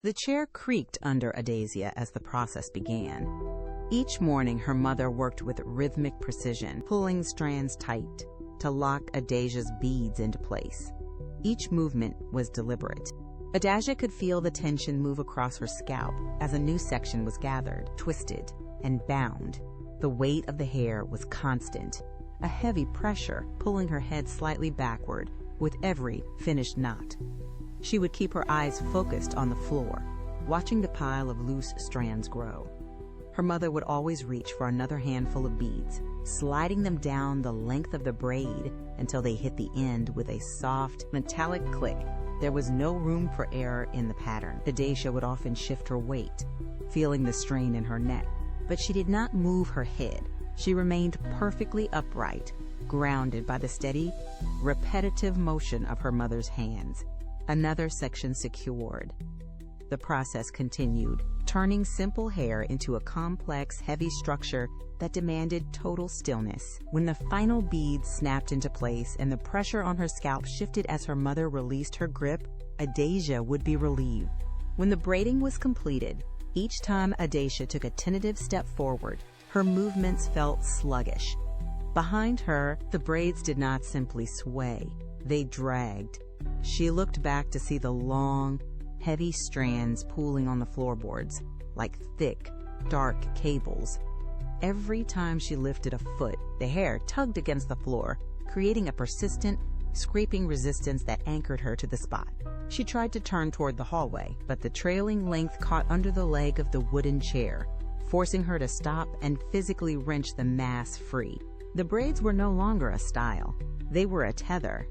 The chair creaked under Adasia as the process began. Each morning, her mother worked with rhythmic precision, pulling strands tight to lock Adasia's beads into place. Each movement was deliberate. Adasia could feel the tension move across her scalp as a new section was gathered, twisted, and bound. The weight of the hair was constant, a heavy pressure pulling her head slightly backward with every finished knot. She would keep her eyes focused on the floor, watching the pile of loose strands grow. Her mother would always reach for another handful of beads, sliding them down the length of the braid until they hit the end with a soft, metallic click. There was no room for error in the pattern. Adasia would often shift her weight, feeling the strain in her neck. But she did not move her head. She remained perfectly upright, grounded by the steady, repetitive motion of her mother's hands. Another section secured. The process continued, turning simple hair into a complex, heavy structure that demanded total stillness. When the final beads snapped into place and the pressure on her scalp shifted as her mother released her grip, Adasia would be relieved. When the braiding was completed, each time Adasia took a tentative step forward, her movements felt sluggish. Behind her, the braids did not simply sway, they dragged. She looked back to see the long, heavy strands pooling on the floorboards, like thick, dark cables. Every time she lifted a foot, the hair tugged against the floor, creating a persistent, scraping resistance that anchored her to the spot. She tried to turn toward the hallway, but the trailing length caught under the leg of the wooden chair, forcing her to stop and physically wrench the mass free. The braids were no longer a style. They were a tether.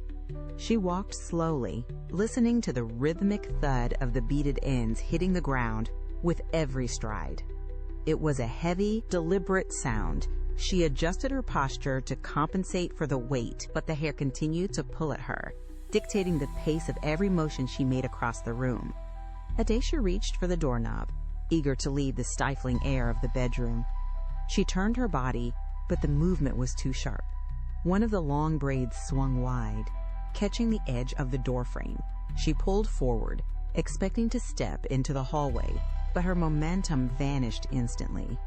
She walked slowly, listening to the rhythmic thud of the beaded ends hitting the ground with every stride. It was a heavy, deliberate sound. She adjusted her posture to compensate for the weight, but the hair continued to pull at her, dictating the pace of every motion she made across the room. Adasia reached for the doorknob, eager to leave the stifling air of the bedroom. She turned her body, but the movement was too sharp. One of the long braids swung wide, catching the edge of the doorframe. She pulled forward, expecting to step into the hallway, but her momentum vanished instantly.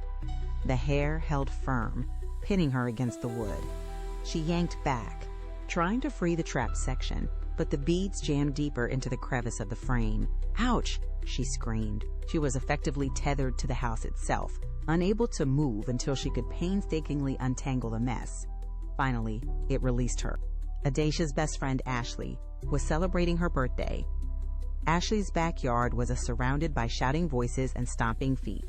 The hair held firm, pinning her against the wood. She yanked back, trying to free the trapped section, but the beads jammed deeper into the crevice of the frame. "Ouch!" she screamed. She was effectively tethered to the house itself, unable to move until she could painstakingly untangle the mess. Finally, it released her. Adasia's best friend, Ashley, was celebrating her birthday. Ashley's backyard was surrounded by shouting voices and stomping feet.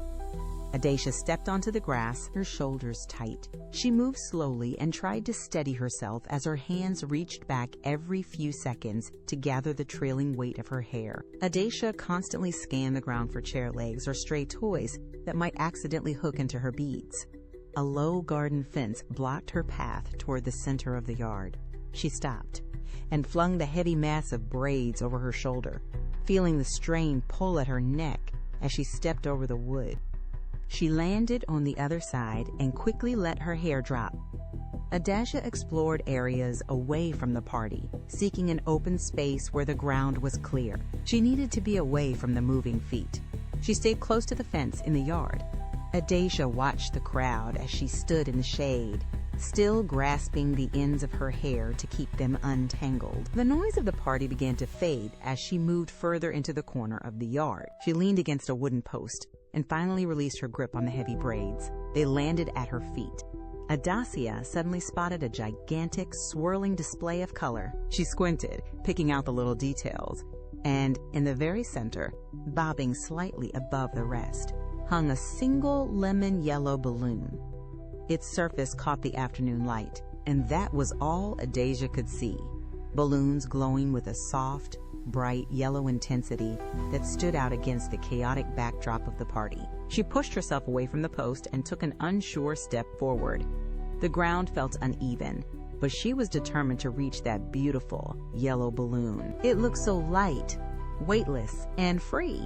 Adasia stepped onto the grass, her shoulders tight. She moved slowly and tried to steady herself as her hands reached back every few seconds to gather the trailing weight of her hair. Adasia constantly scanned the ground for chair legs or stray toys that might accidentally hook into her beads. A low garden fence blocked her path toward the center of the yard. She stopped and flung the heavy mass of braids over her shoulder, feeling the strain pull at her neck as she stepped over the wood. She landed on the other side and quickly let her hair drop. Adasia explored areas away from the party, seeking an open space where the ground was clear. She needed to be away from the moving feet. She stayed close to the fence in the yard. Adasia watched the crowd as she stood in the shade, still grasping the ends of her hair to keep them untangled. The noise of the party began to fade as she moved further into the corner of the yard. She leaned against a wooden post and finally released her grip on the heavy braids. They landed at her feet. Adasia suddenly spotted a gigantic, swirling display of color. She squinted, picking out the little details, and in the very center, bobbing slightly above the rest, hung a single lemon-yellow balloon. Its surface caught the afternoon light, and that was all Adasia could see. Balloons glowing with a soft, bright yellow intensity that stood out against the chaotic backdrop of the party. She pushed herself away from the post and took an unsure step forward. The ground felt uneven, but she was determined to reach that beautiful yellow balloon. It looked so light, weightless, and free.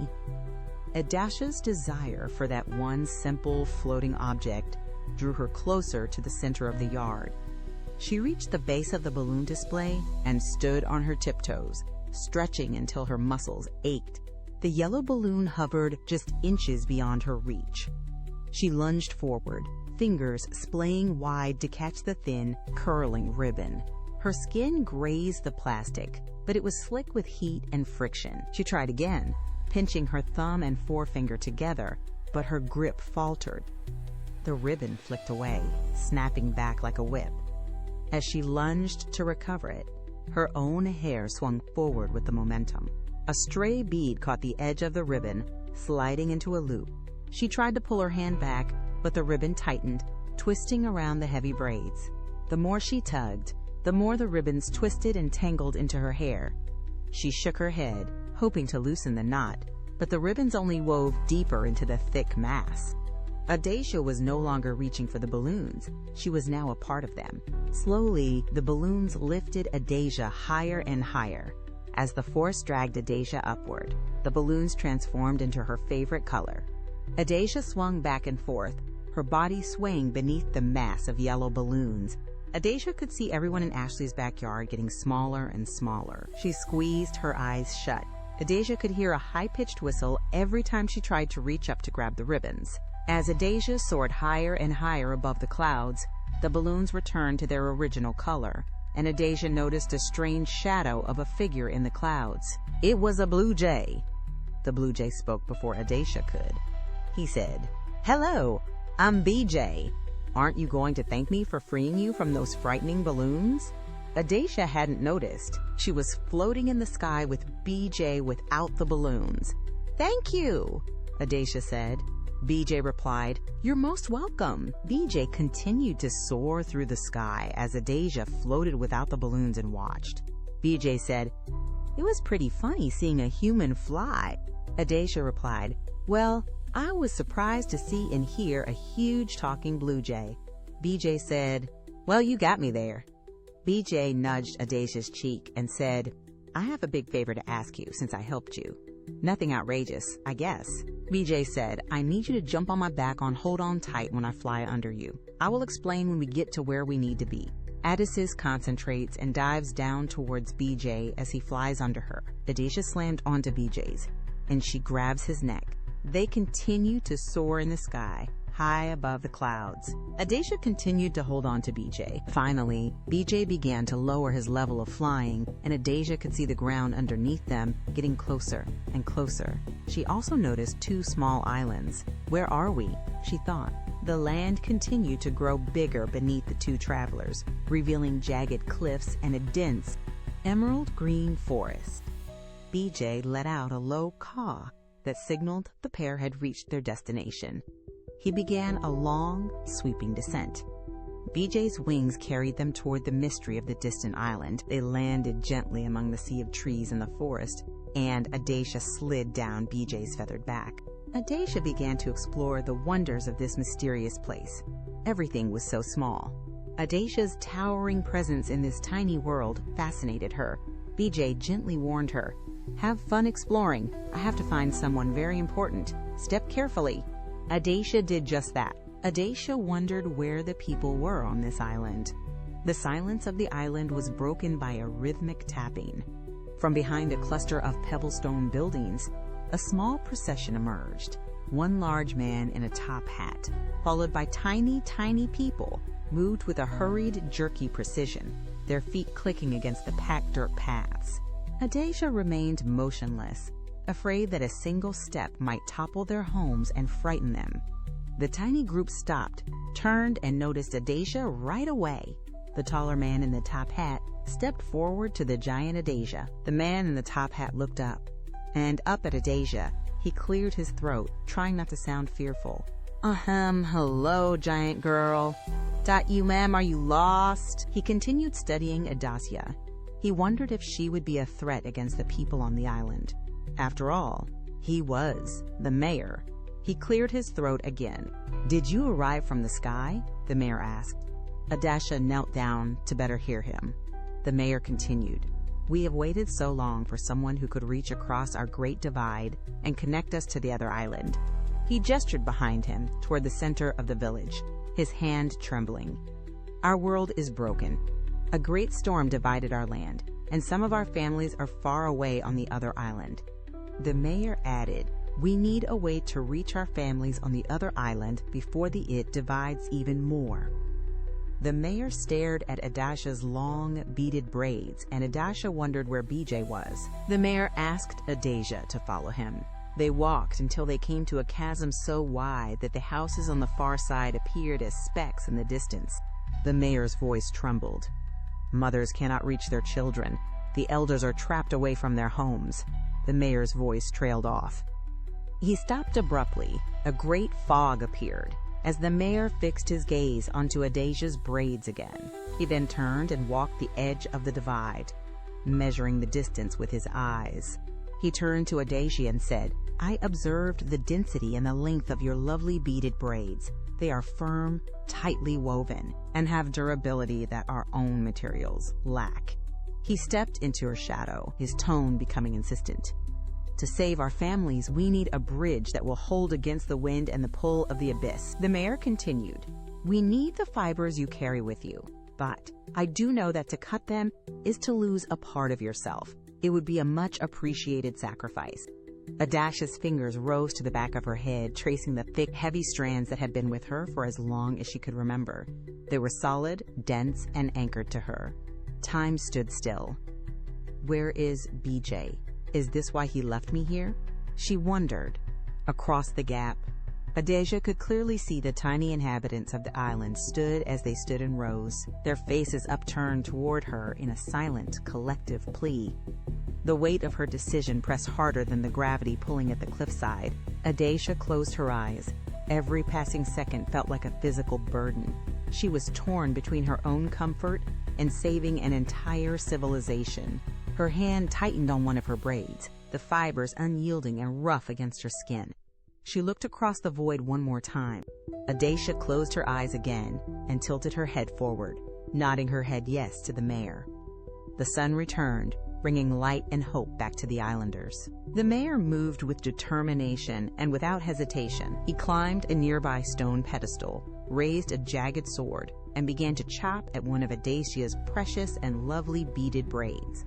Adasia's desire for that one simple floating object drew her closer to the center of the yard. She reached the base of the balloon display and stood on her tiptoes, stretching until her muscles ached. The yellow balloon hovered just inches beyond her reach. She lunged forward, fingers splaying wide to catch the thin, curling ribbon. Her skin grazed the plastic, but it was slick with heat and friction. She tried again, pinching her thumb and forefinger together, but her grip faltered. The ribbon flicked away, snapping back like a whip. As she lunged to recover it, her own hair swung forward with the momentum. A stray bead caught the edge of the ribbon, sliding into a loop. She tried to pull her hand back, but the ribbon tightened, twisting around the heavy braids. The more she tugged, the more the ribbons twisted and tangled into her hair. She shook her head, hoping to loosen the knot, but the ribbons only wove deeper into the thick mass. Adasia was no longer reaching for the balloons. She was now a part of them. Slowly, the balloons lifted Adasia higher and higher. As the force dragged Adasia upward, the balloons transformed into her favorite color. Adasia swung back and forth, her body swaying beneath the mass of yellow balloons. Adasia could see everyone in Ashley's backyard getting smaller and smaller. She squeezed her eyes shut. Adasia could hear a high-pitched whistle every time she tried to reach up to grab the ribbons. As Adasia soared higher and higher above the clouds, the balloons returned to their original color, and Adasia noticed a strange shadow of a figure in the clouds. It was a blue jay. The blue jay spoke before Adasia could. He said, "Hello, I'm BJ. Aren't you going to thank me for freeing you from those frightening balloons?" Adasia hadn't noticed. She was floating in the sky with BJ without the balloons. "Thank you," Adasia said. BJ replied, "You're most welcome." BJ continued to soar through the sky as Adasia floated without the balloons and watched. BJ said, "It was pretty funny seeing a human fly." Adasia replied, "Well, I was surprised to see and hear a huge talking blue jay." BJ said, "Well, you got me there." BJ nudged Adasia's cheek and said, "I have a big favor to ask you since I helped you. Nothing outrageous, I guess." BJ said, "I need you to jump on my back on Hold On Tight when I fly under you. I will explain when we get to where we need to be." Adasia concentrates and dives down towards BJ as he flies under her. Adasia slammed onto BJ's, and she grabs his neck. They continue to soar in the sky, high above the clouds. Adasia continued to hold on to BJ. Finally, BJ began to lower his level of flying, and Adasia could see the ground underneath them getting closer and closer. She also noticed two small islands. "Where are we?" she thought. The land continued to grow bigger beneath the two travelers, revealing jagged cliffs and a dense, emerald green forest. BJ let out a low caw that signaled the pair had reached their destination. He began a long, sweeping descent. BJ's wings carried them toward the mystery of the distant island. They landed gently among the sea of trees in the forest, and Adasia slid down BJ's feathered back. Adasia began to explore the wonders of this mysterious place. Everything was so small. Adasia's towering presence in this tiny world fascinated her. BJ gently warned her, "Have fun exploring. I have to find someone very important. Step carefully." Adasia did just that. Adasia wondered where the people were on this island. The silence of the island was broken by a rhythmic tapping. From behind a cluster of pebblestone buildings, a small procession emerged. One large man in a top hat, followed by tiny people, moved with a hurried, jerky precision, their feet clicking against the packed dirt paths. Adasia remained motionless, afraid that a single step might topple their homes and frighten them. The tiny group stopped, turned, and noticed Adasia right away. The taller man in the top hat stepped forward to the giant Adasia. The man in the top hat looked up, and up at Adasia. He cleared his throat, trying not to sound fearful. Hello, giant girl. You, ma'am, are you lost?" He continued studying Adasia. He wondered if she would be a threat against the people on the island. After all, he was the mayor. He cleared his throat again. "Did you arrive from the sky?" the mayor asked. Adasia knelt down to better hear him. The mayor continued, "We have waited so long for someone who could reach across our great divide and connect us to the other island." He gestured behind him toward the center of the village, his hand trembling. "Our world is broken. A great storm divided our land, and some of our families are far away on the other island. The mayor added, "We need a way to reach our families on the other island before the it divides even more." The mayor stared at Adasia's long, beaded braids, and Adasia wondered where BJ was. The mayor asked Adasia to follow him. They walked until they came to a chasm so wide that the houses on the far side appeared as specks in the distance. The mayor's voice trembled. "Mothers cannot reach their children. The elders are trapped away from their homes." The mayor's voice trailed off. He stopped abruptly. A great fog appeared as the mayor fixed his gaze onto Adasia's braids again. He then turned and walked the edge of the divide, measuring the distance with his eyes. He turned to Adasia and said, "I observed the density and the length of your lovely beaded braids. They are firm, tightly woven, and have durability that our own materials lack." He stepped into her shadow, his tone becoming insistent. "To save our families, we need a bridge that will hold against the wind and the pull of the abyss." The mayor continued, "We need the fibers you carry with you, but I do know that to cut them is to lose a part of yourself. It would be a much appreciated sacrifice." Adasia's fingers rose to the back of her head, tracing the thick, heavy strands that had been with her for as long as she could remember. They were solid, dense, and anchored to her. Time stood still. "Where is BJ? Is this why he left me here?" she wondered. Across the gap, Adasia could clearly see the tiny inhabitants of the island stood as they stood in rows, their faces upturned toward her in a silent, collective plea. The weight of her decision pressed harder than the gravity pulling at the cliffside. Adasia closed her eyes. Every passing second felt like a physical burden. She was torn between her own comfort and saving an entire civilization. Her hand tightened on one of her braids, the fibers unyielding and rough against her skin. She looked across the void one more time. Adasia closed her eyes again and tilted her head forward, nodding her head yes to the mayor. The sun returned, bringing light and hope back to the islanders. The mayor moved with determination and without hesitation. He climbed a nearby stone pedestal, raised a jagged sword, and began to chop at one of Adasia's precious and lovely beaded braids.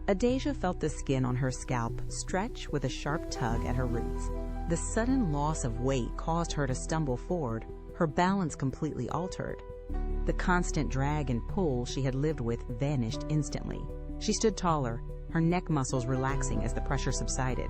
Adasia felt the skin on her scalp stretch with a sharp tug at her roots. The sudden loss of weight caused her to stumble forward, her balance completely altered. The constant drag and pull she had lived with vanished instantly. She stood taller, her neck muscles relaxing as the pressure subsided.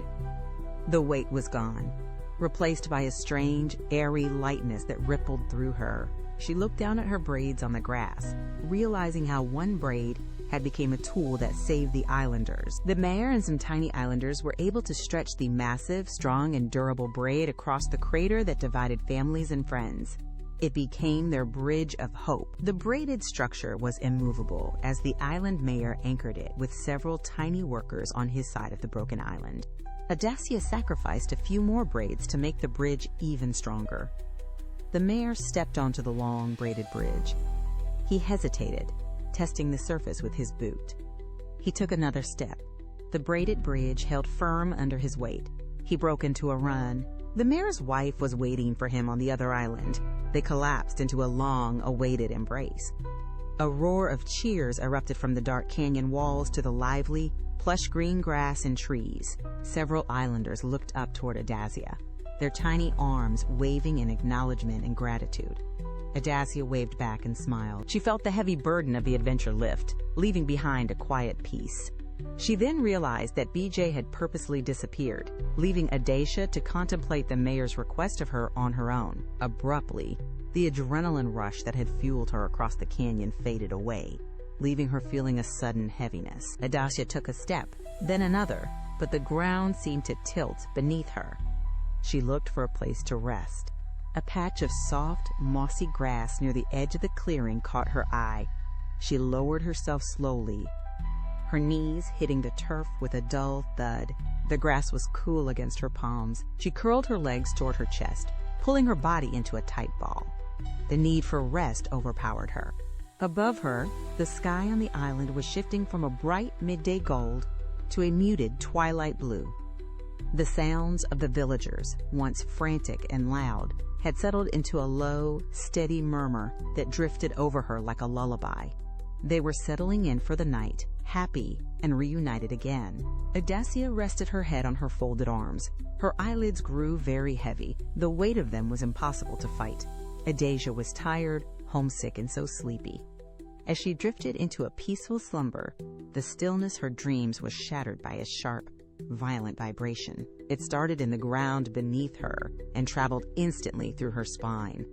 The weight was gone, replaced by a strange, airy lightness that rippled through her. She looked down at her braids on the grass, realizing how one braid had become a tool that saved the islanders. The mayor and some tiny islanders were able to stretch the massive, strong, and durable braid across the crater that divided families and friends. It became their bridge of hope. The braided structure was immovable as the island mayor anchored it with several tiny workers on his side of the broken island. Adasia sacrificed a few more braids to make the bridge even stronger. The mayor stepped onto the long, braided bridge. He hesitated, testing the surface with his boot. He took another step. The braided bridge held firm under his weight. He broke into a run. The mayor's wife was waiting for him on the other island. They collapsed into a long-awaited embrace. A roar of cheers erupted from the dark canyon walls to the lively, plush green grass and trees. Several islanders looked up toward Adasia, their tiny arms waving in acknowledgement and gratitude. Adasia waved back and smiled. She felt the heavy burden of the adventure lift, leaving behind a quiet peace. She then realized that BJ had purposely disappeared, leaving Adasia to contemplate the mayor's request of her on her own. Abruptly, the adrenaline rush that had fueled her across the canyon faded away, leaving her feeling a sudden heaviness. Adasia took a step, then another, but the ground seemed to tilt beneath her. She looked for a place to rest. A patch of soft, mossy grass near the edge of the clearing caught her eye. She lowered herself slowly, her knees hitting the turf with a dull thud. The grass was cool against her palms. She curled her legs toward her chest, pulling her body into a tight ball. The need for rest overpowered her. Above her, the sky on the island was shifting from a bright midday gold to a muted twilight blue. The sounds of the villagers, once frantic and loud, had settled into a low, steady murmur that drifted over her like a lullaby. They were settling in for the night, happy, and reunited again. Adasia rested her head on her folded arms. Her eyelids grew very heavy. The weight of them was impossible to fight. Adasia was tired, homesick, and so sleepy. As she drifted into a peaceful slumber, the stillness her dreams was shattered by a sharp, violent vibration. It started in the ground beneath her and traveled instantly through her spine.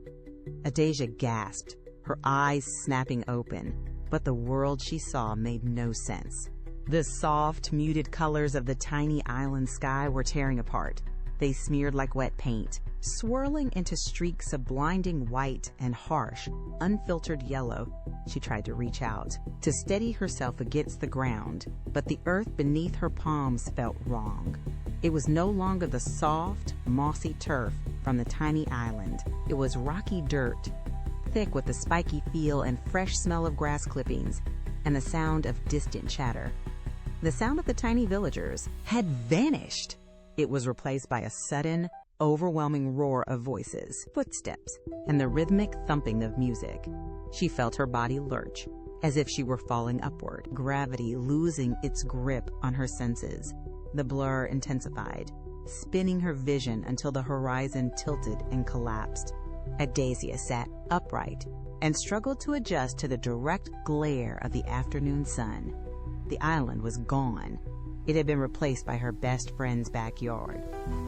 Adasia gasped, her eyes snapping open, but the world she saw made no sense. The soft, muted colors of the tiny island sky were tearing apart. They smeared like wet paint, swirling into streaks of blinding white and harsh, unfiltered yellow. She tried to reach out, to steady herself against the ground, but the earth beneath her palms felt wrong. It was no longer the soft, mossy turf from the tiny island. It was rocky dirt, thick with the spiky feel and fresh smell of grass clippings, and the sound of distant chatter. The sound of the tiny villagers had vanished. It was replaced by a sudden, overwhelming roar of voices, footsteps, and the rhythmic thumping of music. She felt her body lurch, as if she were falling upward, gravity losing its grip on her senses. The blur intensified, spinning her vision until the horizon tilted and collapsed. Adasia sat upright and struggled to adjust to the direct glare of the afternoon sun. The island was gone. It had been replaced by her best friend's backyard.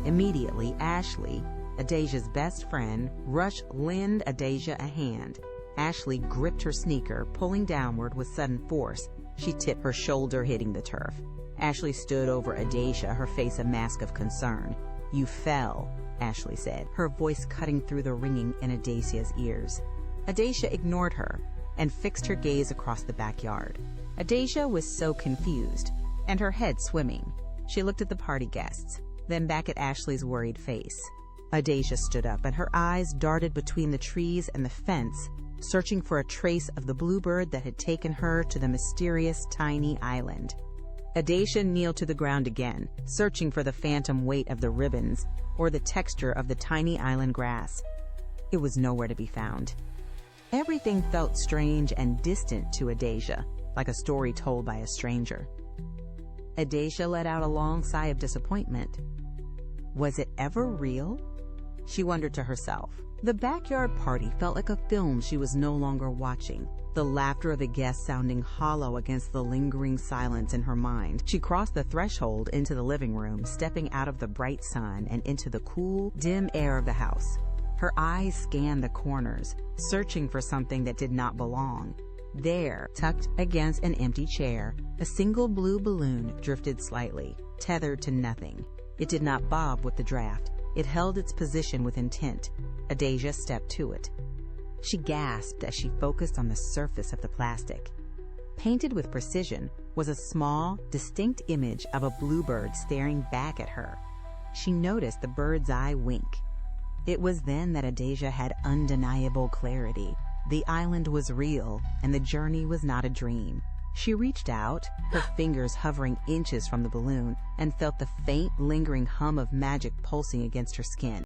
Immediately, Ashley, Adasia's best friend, rushed to lend Adasia a hand. Ashley gripped her sneaker, pulling downward with sudden force. She tipped, her shoulder hitting the turf. Ashley stood over Adasia, her face a mask of concern. "You fell," Ashley said, her voice cutting through the ringing in Adasia's ears. Adasia ignored her and fixed her gaze across the backyard. Adasia was so confused, and her head swimming. She looked at the party guests, then back at Ashley's worried face. Adasia stood up, and her eyes darted between the trees and the fence, searching for a trace of the bluebird that had taken her to the mysterious tiny island. Adasia kneeled to the ground again, searching for the phantom weight of the ribbons or the texture of the tiny island grass. It was nowhere to be found. Everything felt strange and distant to Adasia, like a story told by a stranger. Adasia let out a long sigh of disappointment. Was it ever real? She wondered to herself. The backyard party felt like a film she was no longer watching, the laughter of the guests sounding hollow against the lingering silence in her mind. She crossed the threshold into the living room, stepping out of the bright sun and into the cool, dim air of the house. Her eyes scanned the corners, searching for something that did not belong. There, tucked against an empty chair, a single blue balloon drifted slightly, tethered to nothing. It did not bob with the draft. It held its position with intent. Adasia stepped to it. She gasped as she focused on the surface of the plastic. Painted with precision was a small, distinct image of a bluebird staring back at her. She noticed the bird's eye wink. It was then that Adasia had undeniable clarity. The island was real, and the journey was not a dream. She reached out, her fingers hovering inches from the balloon, and felt the faint, lingering hum of magic pulsing against her skin.